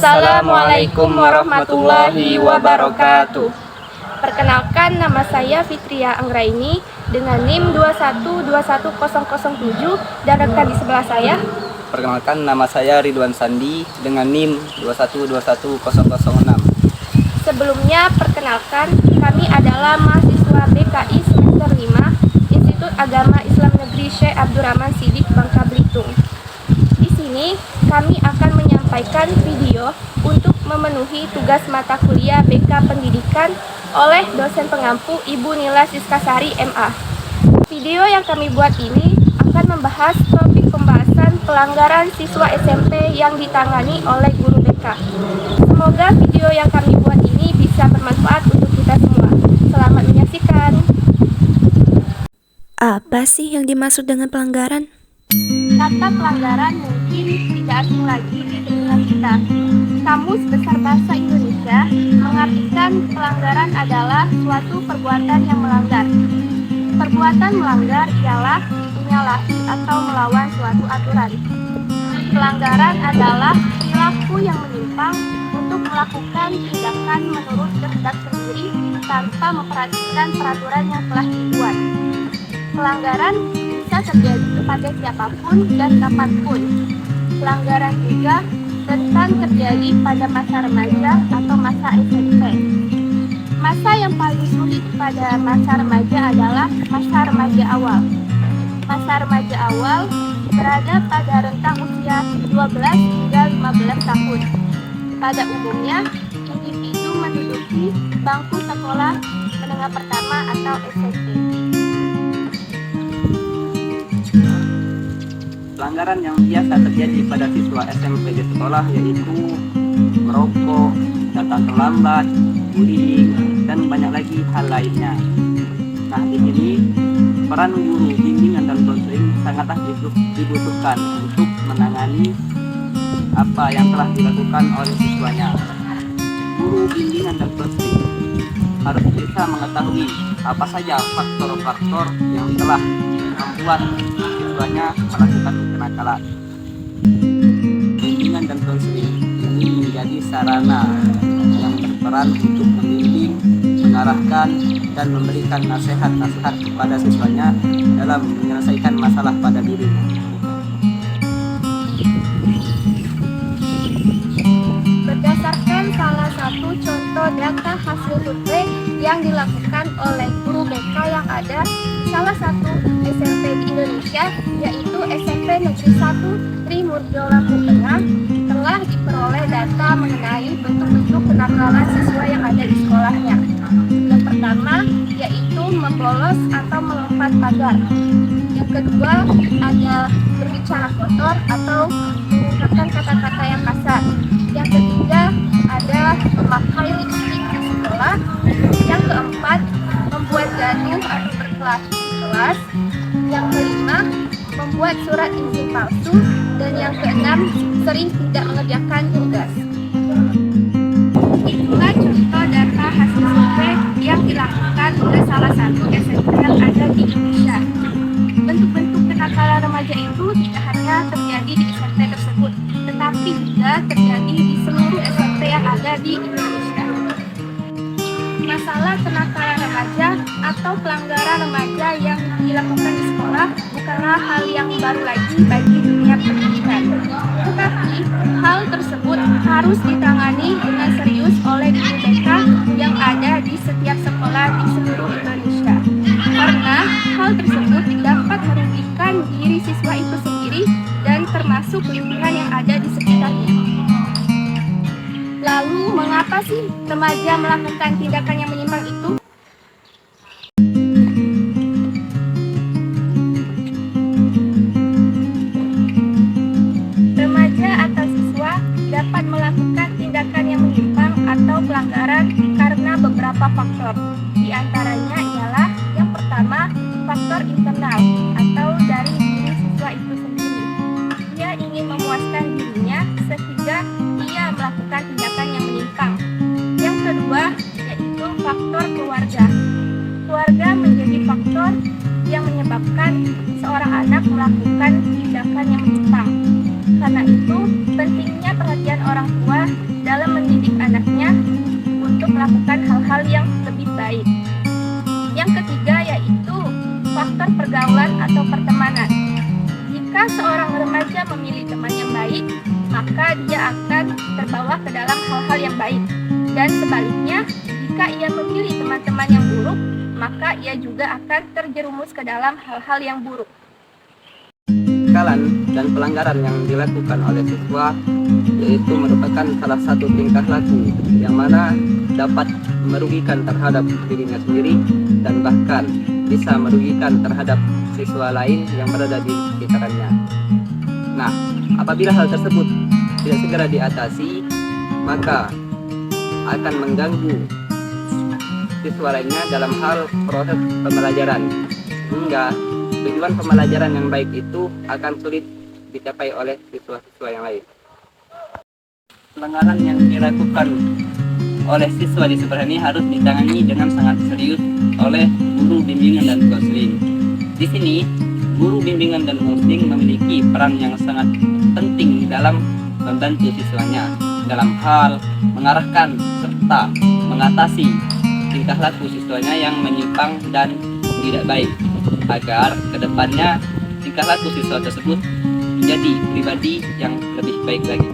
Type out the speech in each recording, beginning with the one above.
Assalamualaikum warahmatullahi wabarakatuh. Perkenalkan, nama saya Fitria Anggraini dengan NIM 2121007 dan rekan di sebelah saya. Perkenalkan, nama saya Ridwan Sandi dengan NIM 2121006. Sebelumnya, perkenalkan, kami adalah mahasiswa BKI semester 5 Institut Agama Islam Negeri Syekh Abdurrahman Siddiq, Bangka Belitung. Di sini, kami akan menyampaikan video untuk memenuhi tugas mata kuliah BK Pendidikan oleh dosen pengampu Ibu Nila Siskasari MA. Video yang kami buat ini akan membahas topik pembahasan pelanggaran siswa SMP yang ditangani oleh guru BK. Semoga video yang kami buat ini bisa bermanfaat untuk kita semua. Selamat menyaksikan. Apa sih yang dimaksud dengan pelanggaran? Kata pelanggaran mungkin tidak asing lagi di telinga kita. Kamus Besar Bahasa Indonesia mengartikan pelanggaran adalah suatu perbuatan yang melanggar. Perbuatan melanggar ialah menyalahi atau melawan suatu aturan. Pelanggaran adalah perilaku yang menyimpang untuk melakukan tindakan menurut kehendak sendiri tanpa memperhatikan peraturan yang telah dibuat. Pelanggaran bisa terjadi kepada siapapun dan kapanpun. Pelanggaran juga rentan terjadi pada masa remaja atau masa SMP. Masa yang paling sulit pada masa remaja adalah masa remaja awal. Masa remaja awal berada pada rentang usia 12 hingga 15 tahun. Pada umumnya, individu menduduki bangku sekolah menengah pertama atau SMP. Pelanggaran yang biasa terjadi pada siswa SMP di sekolah yaitu merokok, datang terlambat, bullying, dan banyak lagi hal lainnya. Nah, di sini peran guru bimbingan dan konseling sangatlah dibutuhkan untuk menangani apa yang telah dilakukan oleh siswanya. Guru bimbingan dan konseling harus bisa mengetahui apa saja faktor-faktor yang telah membuat siswanya melakukan kenakalan. Bimbingan dan konseling ini menjadi sarana yang berperan untuk membimbing, mengarahkan, dan memberikan nasihat-nasihat kepada siswanya dalam menyelesaikan masalah pada dirinya. Berdasarkan salah satu contoh data hasil survei yang dilakukan oleh guru BK yang ada di salah satu SMP di Indonesia, yaitu SMP Negeri 1 Trimurjo Lampung Tengah, telah diperoleh data mengenai bentuk-bentuk kenakalan siswa yang ada di sekolahnya. Yang pertama yaitu membolos atau melompat pagar. Yang kedua ada berbicara kotor atau mengungkapkan kata-kata yang kasar. Yang ketiga ada memakai lipstik di sekolah. Yang keempat membuat gaduh atau berkelahi di kelas. Yang kelima membuat surat izin palsu. Dan yang keenam sering tidak mengerjakan tugas. Itulah contoh data hasil survei yang dilakukan oleh salah satu SMP yang ada di Indonesia. Bentuk-bentuk kenakalan remaja itu tidak hanya terjadi di SMP tersebut, tetapi juga terjadi di seluruh SMP yang ada di Indonesia. Masalah kenakalan remaja atau pelanggaran remaja yang dilakukan di sekolah bukanlah hal yang baru lagi bagi dunia pendidikan. Tetapi hal tersebut harus ditangani dengan serius oleh guru BK yang ada di setiap sekolah di seluruh Indonesia. Karena hal tersebut dapat merugikan diri siswa itu sendiri dan termasuk lingkungan yang ada di sekitarnya. Lalu, mengapa sih remaja melakukan tindakan yang menyimpang itu? Remaja atau siswa dapat melakukan tindakan yang menyimpang atau pelanggaran karena beberapa faktor. Di antaranya ialah yang pertama, faktor internal atau dari diri siswa itu sendiri. Dia ingin memuaskan dirinya sehingga ia melakukan tindakan yang menyimpang. Yang kedua yaitu faktor keluarga. Keluarga menjadi faktor yang menyebabkan seorang anak melakukan tindakan yang menyimpang. Karena itu, pentingnya perhatian orang tua faktor pergaulan atau pertemanan. Jika seorang remaja memilih teman yang baik, maka dia akan terbawa ke dalam hal-hal yang baik. Dan sebaliknya, jika ia memilih teman-teman yang buruk, maka ia juga akan terjerumus ke dalam hal-hal yang buruk. Kenakalan dan pelanggaran yang dilakukan oleh siswa yaitu merupakan salah satu tingkah laku yang mana dapat merugikan terhadap dirinya sendiri dan bahkan bisa merugikan terhadap siswa lain yang berada di sekitarnya. Nah, apabila hal tersebut tidak segera diatasi, maka akan mengganggu siswa lainnya dalam hal proses pembelajaran, hingga tujuan pembelajaran yang baik itu akan sulit dicapai oleh siswa-siswa yang lain. Pelanggaran yang dilakukan oleh siswa di sekolah ini harus ditangani dengan sangat serius oleh guru bimbingan dan konseling. Di sini, guru bimbingan dan konseling memiliki peran yang sangat penting dalam membantu siswanya dalam hal mengarahkan serta mengatasi tingkah laku siswanya yang menyimpang dan tidak baik, agar kedepannya tingkah laku siswa tersebut menjadi pribadi yang lebih baik lagi.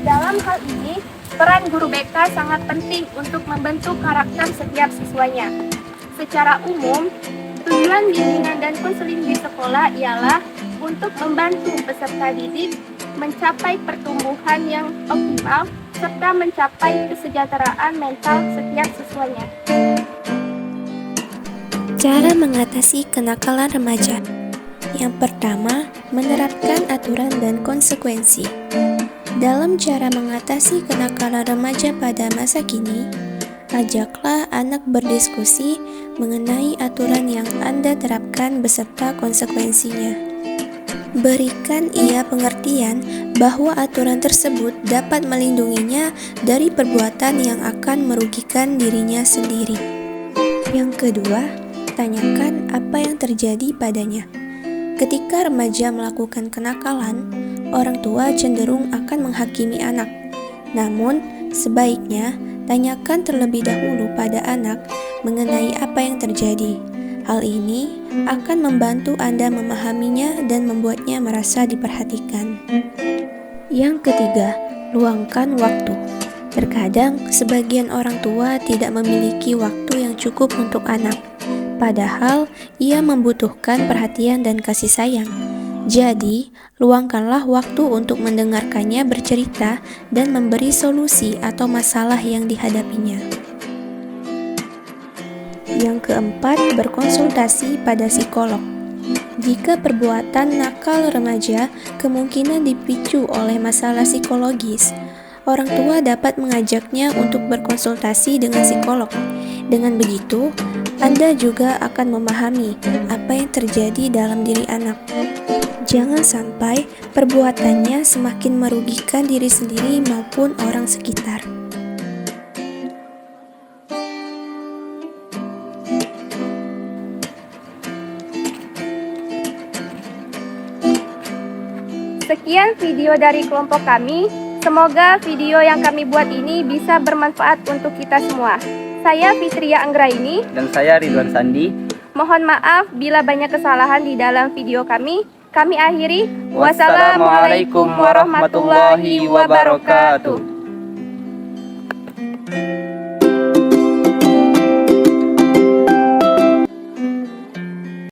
Dalam hal ini, peran guru BK sangat penting untuk membentuk karakter setiap siswanya. Secara umum, tujuan bimbingan dan konseling di sekolah ialah untuk membantu peserta didik mencapai pertumbuhan yang optimal serta mencapai kesejahteraan mental setiap siswanya. Cara mengatasi kenakalan remaja. Yang pertama, menerapkan aturan dan konsekuensi. Dalam cara mengatasi kenakalan remaja pada masa kini, ajaklah anak berdiskusi mengenai aturan yang Anda terapkan beserta konsekuensinya. Berikan ia pengertian bahwa aturan tersebut dapat melindunginya dari perbuatan yang akan merugikan dirinya sendiri. Yang kedua, tanyakan apa yang terjadi padanya. Ketika remaja melakukan kenakalan, orang tua cenderung akan menghakimi anak. Namun, sebaiknya tanyakan terlebih dahulu pada anak mengenai apa yang terjadi. Hal ini akan membantu Anda memahaminya dan membuatnya merasa diperhatikan. Yang ketiga, luangkan waktu. Terkadang, sebagian orang tua tidak memiliki waktu yang cukup untuk anak, padahal ia membutuhkan perhatian dan kasih sayang. Jadi, luangkanlah waktu untuk mendengarkannya bercerita dan memberi solusi atau masalah yang dihadapinya. Yang keempat, berkonsultasi pada psikolog. Jika perbuatan nakal remaja kemungkinan dipicu oleh masalah psikologis, orang tua dapat mengajaknya untuk berkonsultasi dengan psikolog. Dengan begitu, Anda juga akan memahami apa yang terjadi dalam diri anak. Jangan sampai perbuatannya semakin merugikan diri sendiri maupun orang sekitar. Sekian video dari kelompok kami. Semoga video yang kami buat ini bisa bermanfaat untuk kita semua. Saya Fitria Anggraini. Dan saya Ridwan Sandi. Mohon maaf bila banyak kesalahan di dalam video kami. Kami akhiri. Wassalamualaikum warahmatullahi wabarakatuh.